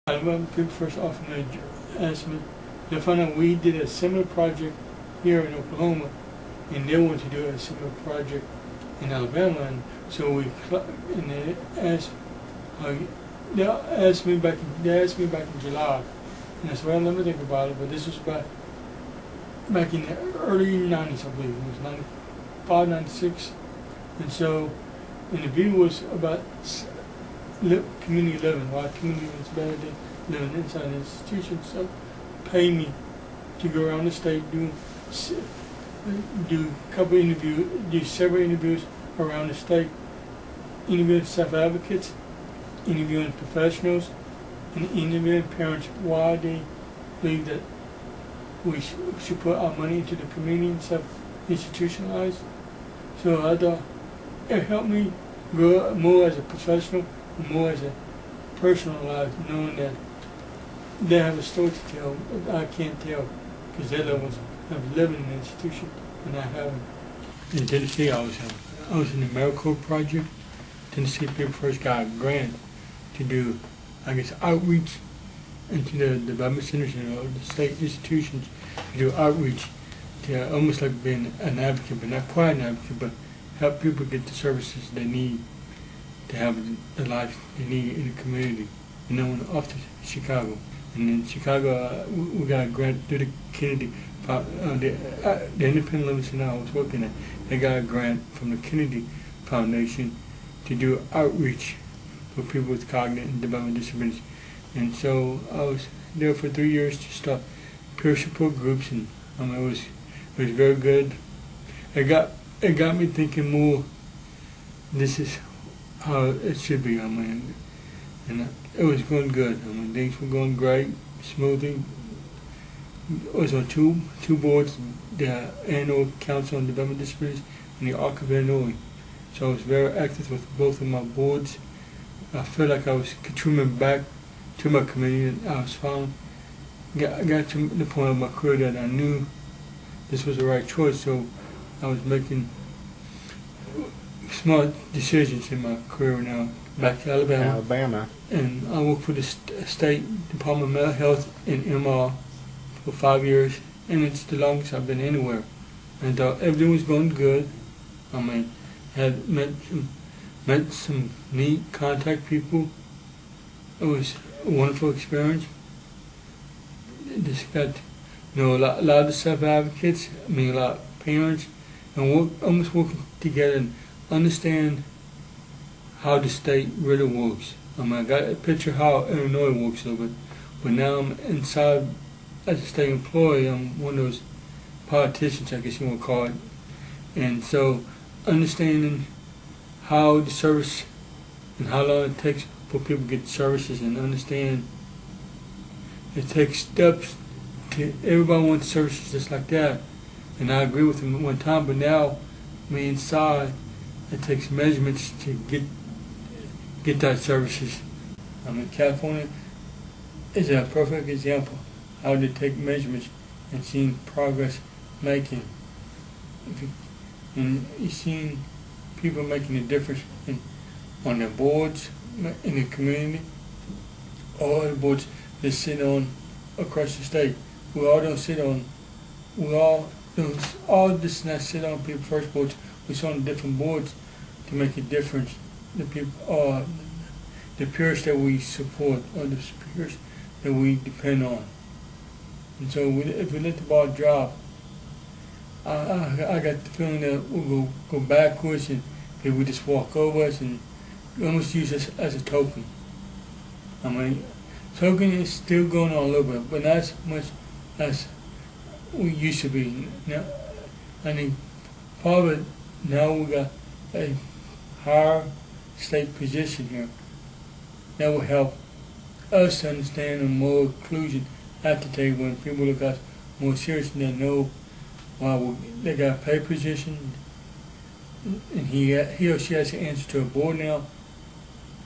I remember people first often asked me, they found out we did a similar project here in Oklahoma, and they wanted to do a similar project in Alabama, and so and they asked me back in July, and I said, well, let me think about it. But this was back in the early '90s, I believe it was '95, '96, and so, and the video was about community living. Why community living is better than living inside an institution. So, pay me to go around the state, do several interviews around the state, interviewing self-advocates, interviewing professionals, and interviewing parents why they believe that we should put our money into the community instead of institutionalized. So I thought it helped me grow more as a professional, more as a personal life, knowing that they have a story to tell that I can't tell because they're the ones have lived in an institution and I haven't. In Tennessee, I was in the AmeriCorps project. Tennessee people first got a grant to do, I guess, outreach into the development centers and the state institutions to do outreach to almost like being an advocate, but not quite an advocate, but help people get the services they need to have the life they need in the community. And then went off to Chicago. And in Chicago, we got a grant through the Kennedy, the Independent Living Center I was working at. They got a grant from the Kennedy Foundation to do outreach for people with cognitive and developmental disabilities. And so I was there for 3 years to start peer support groups, and it was very good. It got me thinking more. This is how it should be. And it was going good. Things were going great, smoothly. I was on two boards, the Annual Council on Developmental Disabilities and the Arc of Illinois. So I was very active with both of my boards. I felt like I was contributing back to my community, and I was found. I got to the point of my career that I knew this was the right choice, so I was making smart decisions in my career now. Back to Alabama. And I worked for the State Department of Mental Health in MR for 5 years, and it's the longest I've been anywhere. And everything was going good. Had met some neat contact people. It was a wonderful experience. Just got a lot of the self-advocates, a lot of parents, and almost working together and understand how the state really works. I got a picture of how Illinois works of it, but now I'm inside as a state employee. I'm one of those politicians, I guess you want to call it. And so understanding how the service and how long it takes for people to get services, and understand it takes steps to, everybody wants services just like that. And I agree with them at one time, but now me inside, it takes measurements to get that services. California is a perfect example how to take measurements and seeing progress making. And you've seen people making a difference on their boards in the community, all the boards that sit on across the state. We all does not sit on people first boards. We sit on different boards to make a difference. The people, the peers that we support, or the peers that we depend on. And so if we let the ball drop, I got the feeling that we'll go backwards, and people will just walk over us and almost use us as a token. Token is still going on a little bit, but not as much as we used to be. Now, I think part of it, now we got a higher state position here that will help us to understand and more inclusion at the table, and people look at us more seriously and know why they got a pay position, and he or she has to answer to a board now.